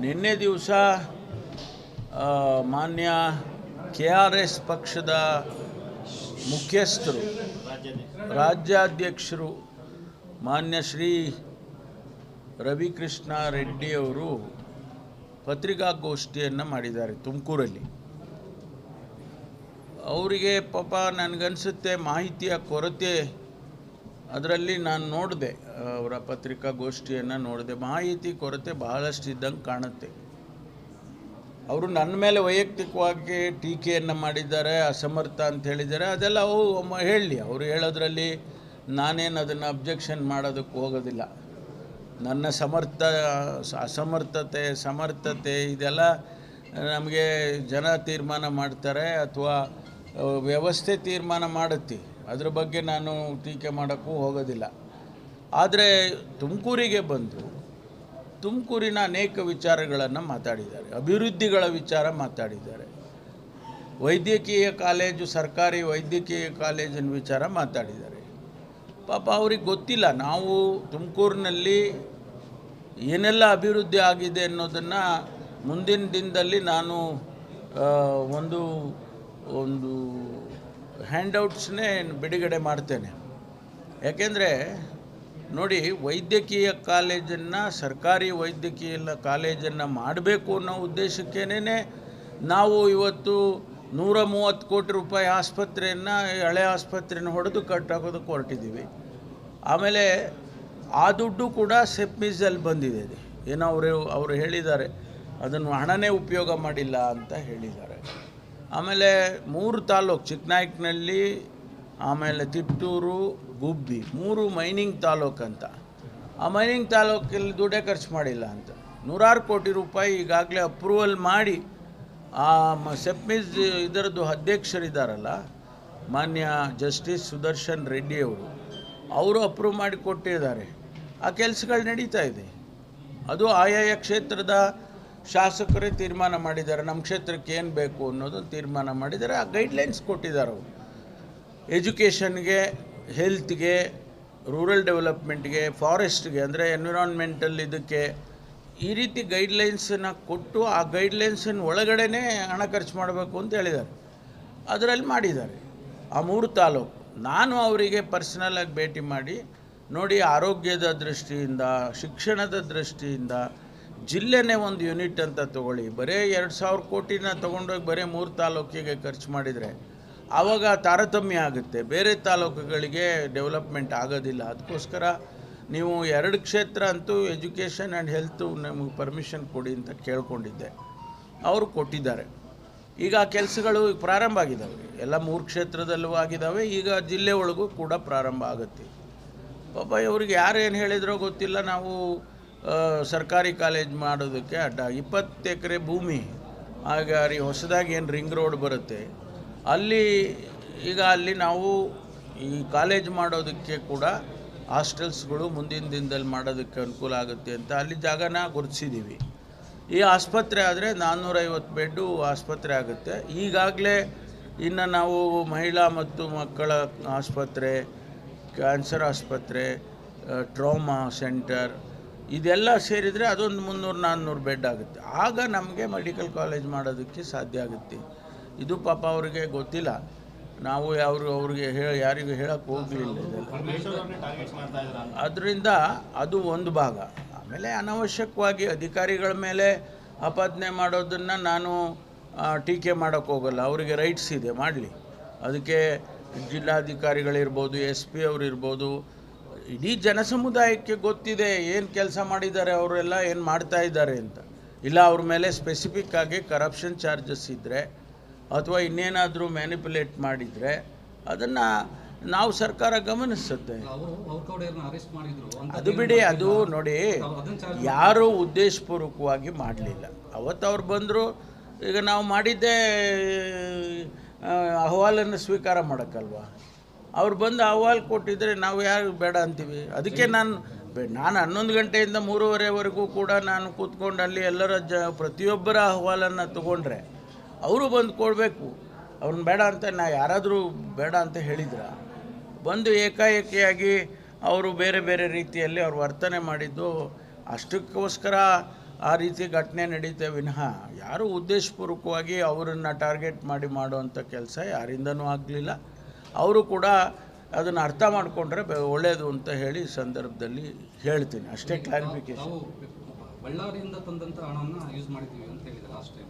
ನಿನ್ನೆ ದಿವಸ ಮಾನ್ಯ KRS ಪಕ್ಷದ ಮುಖ್ಯಸ್ಥರು ರಾಜ್ಯಾಧ್ಯಕ್ಷರು ಮಾನ್ಯ ಶ್ರೀ ರವಿಕೃಷ್ಣ ರೆಡ್ಡಿ ಅವರು ಪತ್ರಿಕಾಗೋಷ್ಠಿಯನ್ನು ಮಾಡಿದ್ದಾರೆ ತುಮಕೂರಲ್ಲಿ. ಅವರಿಗೆ ಪಾಪ ನನಗನ್ಸುತ್ತೆ ಮಾಹಿತಿಯ ಕೊರತೆ, ಅದರಲ್ಲಿ ನಾನು ನೋಡಿದೆ, ಅವರ ಪತ್ರಿಕಾಗೋಷ್ಠಿಯನ್ನು ನೋಡಿದೆ, ಮಾಹಿತಿ ಕೊರತೆ ಬಹಳಷ್ಟು ಇದ್ದಂಗೆ ಕಾಣುತ್ತೆ. ಅವರು ನನ್ನ ಮೇಲೆ ವೈಯಕ್ತಿಕವಾಗಿ ಟೀಕೆಯನ್ನು ಮಾಡಿದ್ದಾರೆ, ಅಸಮರ್ಥ ಅಂತ ಹೇಳಿದ್ದಾರೆ. ಅದೆಲ್ಲ ಅವು ಹೇಳಲಿ, ಅವರು ಹೇಳೋದ್ರಲ್ಲಿ ನಾನೇನು ಅದನ್ನು ಅಬ್ಜೆಕ್ಷನ್ ಮಾಡೋದಕ್ಕೆ ಹೋಗೋದಿಲ್ಲ. ನನ್ನ ಅಸಮರ್ಥತೆ ಸಮರ್ಥತೆ ಇದೆಲ್ಲ ನಮಗೆ ಜನ ತೀರ್ಮಾನ ಮಾಡ್ತಾರೆ ಅಥವಾ ವ್ಯವಸ್ಥೆ ತೀರ್ಮಾನ ಮಾಡುತ್ತೆ. ಅದ್ರ ಬಗ್ಗೆ ನಾನು ಟೀಕೆ ಮಾಡೋಕ್ಕೂ ಹೋಗೋದಿಲ್ಲ. ಆದರೆ ತುಮಕೂರಿಗೆ ಬಂದು ತುಮಕೂರಿನ ಅನೇಕ ವಿಚಾರಗಳನ್ನು ಮಾತಾಡಿದ್ದಾರೆ, ಅಭಿವೃದ್ಧಿಗಳ ವಿಚಾರ ಮಾತಾಡಿದ್ದಾರೆ, ವೈದ್ಯಕೀಯ ಕಾಲೇಜು, ಸರ್ಕಾರಿ ವೈದ್ಯಕೀಯ ಕಾಲೇಜಿನ ವಿಚಾರ ಮಾತಾಡಿದ್ದಾರೆ. ಪಾಪ ಅವ್ರಿಗೆ ಗೊತ್ತಿಲ್ಲ ನಾವು ತುಮಕೂರಿನಲ್ಲಿ ಏನೆಲ್ಲ ಅಭಿವೃದ್ಧಿ ಆಗಿದೆ ಅನ್ನೋದನ್ನು ಮುಂದಿನ ದಿನದಲ್ಲಿ ನಾನು ಒಂದು ಹ್ಯಾಂಡ್ಔಟ್ಸ್ನೇ ಬಿಡುಗಡೆ ಮಾಡ್ತೇನೆ. ಯಾಕೆಂದರೆ ನೋಡಿ, ವೈದ್ಯಕೀಯ ಕಾಲೇಜನ್ನು, ಸರ್ಕಾರಿ ವೈದ್ಯಕೀಯ ಕಾಲೇಜನ್ನು ಮಾಡಬೇಕು ಅನ್ನೋ ಉದ್ದೇಶಕ್ಕೇನೆ ನಾವು ಇವತ್ತು 130 ಕೋಟಿ ರೂಪಾಯಿ ಆಸ್ಪತ್ರೆಯನ್ನು, ಹಳೆ ಆಸ್ಪತ್ರೆಯನ್ನು ಹೊಡೆದು ಕಟ್ಟಾಕೋದಕ್ಕೆ ಹೊರಟಿದ್ದೀವಿ. ಆಮೇಲೆ ಆ ದುಡ್ಡು ಕೂಡ ಸೆಪ್ಮಿಸಲ್ಲಿ ಬಂದಿದೆ. ಏನೋ ಅವರು ಹೇಳಿದ್ದಾರೆ, ಅದನ್ನು ಹಣನೇ ಉಪಯೋಗ ಮಾಡಿಲ್ಲ ಅಂತ ಹೇಳಿದ್ದಾರೆ. ಆಮೇಲೆ 3 ತಾಲೂಕು, ಚಿಕ್ಕನಾಯಕನಹಳ್ಳಿ, ಆಮೇಲೆ ತಿಪ್ಟೂರು, ಗುಬ್ಬಿ, 3 ಮೈನಿಂಗ್ ತಾಲೂಕು ಅಂತ. ಆ ಮೈನಿಂಗ್ ತಾಲೂಕಲ್ಲಿ ದುಡ್ಡೇ ಖರ್ಚು ಮಾಡಿಲ್ಲ ಅಂತ 100 ಕೋಟಿ ರೂಪಾಯಿ ಈಗಾಗಲೇ ಅಪ್ರೂವಲ್ ಮಾಡಿ ಆ ಸೆಪ್ಮಿಸ್ ಇದರದ್ದು ಅಧ್ಯಕ್ಷರಿದ್ದಾರಲ್ಲ ಮಾನ್ಯ ಜಸ್ಟಿಸ್ ಸುದರ್ಶನ್ ರೆಡ್ಡಿ ಅವರು ಅಪ್ರೂವ್ ಮಾಡಿ ಕೊಟ್ಟಿದ್ದಾರೆ. ಆ ಕೆಲಸಗಳು ನಡೀತಾ ಇದೆ. ಅದು ಆಯಾಯ ಕ್ಷೇತ್ರದ ಶಾಸಕರೇ ತೀರ್ಮಾನ ಮಾಡಿದ್ದಾರೆ, ನಮ್ಮ ಕ್ಷೇತ್ರಕ್ಕೆ ಏನು ಬೇಕು ಅನ್ನೋದನ್ನು ತೀರ್ಮಾನ ಮಾಡಿದ್ದಾರೆ. ಆ ಗೈಡ್ಲೈನ್ಸ್ ಕೊಟ್ಟಿದ್ದಾರೆ ಅವರು. ಎಜುಕೇಷನ್ಗೆ, ಹೆಲ್ತ್ಗೆ, ರೂರಲ್ ಡೆವಲಪ್ಮೆಂಟ್ಗೆ, ಫಾರೆಸ್ಟ್ಗೆ ಅಂದರೆ ಎನ್ವಿರಾನ್ಮೆಂಟಲ್ ಇದಕ್ಕೆ ಈ ರೀತಿ ಗೈಡ್ಲೈನ್ಸನ್ನು ಕೊಟ್ಟು ಆ ಗೈಡ್ಲೈನ್ಸಿನ ಒಳಗಡೆನೇ ಹಣ ಖರ್ಚು ಮಾಡಬೇಕು ಅಂತ ಹೇಳಿದ್ದಾರೆ. ಅದರಲ್ಲಿ ಮಾಡಿದ್ದಾರೆ. ಆ 3 ತಾಲೂಕು ನಾನು ಅವರಿಗೆ ಪರ್ಸನಲಾಗಿ ಭೇಟಿ ಮಾಡಿ ನೋಡಿ, ಆರೋಗ್ಯದ ದೃಷ್ಟಿಯಿಂದ, ಶಿಕ್ಷಣದ ದೃಷ್ಟಿಯಿಂದ ಜಿಲ್ಲೆನೇ ಒಂದು ಯೂನಿಟ್ ಅಂತ ತೊಗೊಳ್ಳಿ. ಬರೀ 2000 ಕೋಟಿನ ತೊಗೊಂಡೋಗಿ ಬರೀ 3 ತಾಲೂಕಿಗೆ ಖರ್ಚು ಮಾಡಿದರೆ ಆವಾಗ ತಾರತಮ್ಯ ಆಗುತ್ತೆ, ಬೇರೆ ತಾಲೂಕುಗಳಿಗೆ ಡೆವಲಪ್ಮೆಂಟ್ ಆಗೋದಿಲ್ಲ. ಅದಕ್ಕೋಸ್ಕರ ನೀವು 2 ಕ್ಷೇತ್ರ ಅಂತೂ ಎಜುಕೇಷನ್ ಆ್ಯಂಡ್ ಹೆಲ್ತು ನಮಗೆ ಪರ್ಮಿಷನ್ ಕೊಡಿ ಅಂತ ಕೇಳ್ಕೊಂಡಿದ್ದೆ. ಅವರು ಕೊಟ್ಟಿದ್ದಾರೆ. ಈಗ ಆ ಕೆಲಸಗಳು ಪ್ರಾರಂಭ ಆಗಿದ್ದಾವೆ, ಎಲ್ಲ 3 ಕ್ಷೇತ್ರದಲ್ಲೂ ಆಗಿದ್ದಾವೆ. ಈಗ ಜಿಲ್ಲೆ ಒಳಗೂ ಕೂಡ ಪ್ರಾರಂಭ ಆಗುತ್ತೆ. ಪಾಪ ಇವ್ರಿಗೆ ಯಾರೇನು ಹೇಳಿದ್ರೋ ಗೊತ್ತಿಲ್ಲ, ನಾವು ಸರ್ಕಾರಿ ಕಾಲೇಜ್ ಮಾಡೋದಕ್ಕೆ ಅಡ್ಡ 20 ಎಕರೆ ಭೂಮಿ ಆಗ ಹೊಸದಾಗಿ ಏನು ರಿಂಗ್ ರೋಡ್ ಬರುತ್ತೆ ಅಲ್ಲಿ ನಾವು ಈ ಕಾಲೇಜ್ ಮಾಡೋದಕ್ಕೆ ಕೂಡ ಹಾಸ್ಟೆಲ್ಸ್ಗಳು ಮುಂದಿನ ದಿನದಲ್ಲಿ ಮಾಡೋದಕ್ಕೆ ಅನುಕೂಲ ಆಗುತ್ತೆ ಅಂತ ಅಲ್ಲಿ ಜಾಗನ ಗುರುತಿಸಿದ್ದೀವಿ. ಈ ಆಸ್ಪತ್ರೆ ಆದರೆ 450 ಬೆಡ್ಡು ಆಸ್ಪತ್ರೆ ಆಗುತ್ತೆ. ಈಗಾಗಲೇ ಇನ್ನು ನಾವು ಮಹಿಳಾ ಮತ್ತು ಮಕ್ಕಳ ಆಸ್ಪತ್ರೆ, ಕ್ಯಾನ್ಸರ್ ಆಸ್ಪತ್ರೆ, ಟ್ರಾಮಾ ಸೆಂಟರ್ ಇದೆಲ್ಲ ಸೇರಿದರೆ ಅದೊಂದು 300-400 ಬೆಡ್ ಆಗುತ್ತೆ. ಆಗ ನಮಗೆ ಮೆಡಿಕಲ್ ಕಾಲೇಜ್ ಮಾಡೋದಕ್ಕೆ ಸಾಧ್ಯ ಆಗುತ್ತೆ. ಇದು ಪಾಪ ಅವರಿಗೆ ಗೊತ್ತಿಲ್ಲ. ನಾವು ಅವ್ರಿಗೆ ಯಾರಿಗೂ ಹೇಳೋಕ್ಕೆ ಹೋಗಲಿಲ್ಲ ಇದೆಲ್ಲ. ಅದರಿಂದ ಅದು ಒಂದು ಭಾಗ. ಆಮೇಲೆ ಅನವಶ್ಯಕವಾಗಿ ಅಧಿಕಾರಿಗಳ ಮೇಲೆ ಆಪಾದನೆ ಮಾಡೋದನ್ನು ನಾನು ಟೀಕೆ ಮಾಡೋಕ್ಕೆ ಹೋಗಲ್ಲ. ಅವರಿಗೆ ರೈಟ್ಸ್ ಇದೆ, ಮಾಡಲಿ. ಅದಕ್ಕೆ ಜಿಲ್ಲಾಧಿಕಾರಿಗಳಿರ್ಬೋದು, SP ಅವರಿರ್ಬೋದು, ಇಡೀ ಜನಸಮುದಾಯಕ್ಕೆ ಗೊತ್ತಿದೆ ಏನು ಕೆಲಸ ಮಾಡಿದ್ದಾರೆ, ಅವರೆಲ್ಲ ಏನು ಮಾಡ್ತಾ ಇದ್ದಾರೆ ಅಂತ. ಇಲ್ಲ ಅವ್ರ ಮೇಲೆ ಸ್ಪೆಸಿಫಿಕ್ ಆಗಿ ಕರಪ್ಷನ್ ಚಾರ್ಜಸ್ ಇದ್ದರೆ ಅಥವಾ ಇನ್ನೇನಾದರೂ ಮ್ಯಾನಿಪುಲೇಟ್ ಮಾಡಿದರೆ ಅದನ್ನು ನಾವು ಸರ್ಕಾರ ಗಮನಿಸುತ್ತೆ. ಅದು ಬಿಡಿ, ಅದು ನೋಡಿ, ಯಾರೂ ಉದ್ದೇಶಪೂರ್ವಕವಾಗಿ ಮಾಡಲಿಲ್ಲ. ಅವತ್ತು ಅವ್ರು ಬಂದರು. ಈಗ ನಾವು ಮಾಡಿದ್ದೇ ಅಹವಾಲನ್ನು ಸ್ವೀಕಾರ ಮಾಡೋಕ್ಕಲ್ವ. ಅವ್ರು ಬಂದು ಅಹವಾಲು ಕೊಟ್ಟಿದ್ದರೆ ನಾವು ಯಾರು ಬೇಡ ಅಂತೀವಿ. ಅದಕ್ಕೆ ನಾನು 11 ಗಂಟೆಯಿಂದ 3:30ವರೆಗೂ ಕೂಡ ನಾನು ಕೂತ್ಕೊಂಡು ಅಲ್ಲಿ ಎಲ್ಲರ ಪ್ರತಿಯೊಬ್ಬರ ಅಹವಾಲನ್ನು ತೊಗೊಂಡ್ರೆ ಅವರು ಬಂದು ಕೊಡಬೇಕು. ಅವ್ರನ್ನ ಬೇಡ ಅಂತ ಯಾರಾದರೂ ಬೇಡ ಅಂತ ಹೇಳಿದ್ರ? ಬಂದು ಏಕಾಏಕಿಯಾಗಿ ಅವರು ಬೇರೆ ಬೇರೆ ರೀತಿಯಲ್ಲಿ ಅವ್ರು ವರ್ತನೆ ಮಾಡಿದ್ದು. ಅಷ್ಟಕ್ಕೋಸ್ಕರ ಆ ರೀತಿ ಘಟನೆ ನಡೀತೆ ವಿನಃ ಯಾರೂ ಉದ್ದೇಶಪೂರ್ವಕವಾಗಿ ಅವರನ್ನು ಟಾರ್ಗೆಟ್ ಮಾಡಿ ಮಾಡುವಂಥ ಕೆಲಸ ಯಾರಿಂದನೂ ಆಗಲಿಲ್ಲ. ಅವರು ಕೂಡ ಅದನ್ನು ಅರ್ಥ ಮಾಡಿಕೊಂಡ್ರೆ ಒಳ್ಳೆಯದು ಅಂತ ಹೇಳಿ ಈ ಸಂದರ್ಭದಲ್ಲಿ ಹೇಳ್ತೀನಿ. ಅಷ್ಟೇ ಕ್ಲಾರಿಫಿಕೇಶನ್. ಬಳ್ಳಾರಿಯಿಂದ ತಂದಂಥ ಹಣವನ್ನು ಯೂಸ್ ಮಾಡಿದ್ದೀವಿ ಅಂತ ಹೇಳಿದೆ ಲಾಸ್ಟ್ ಟೈಮ್.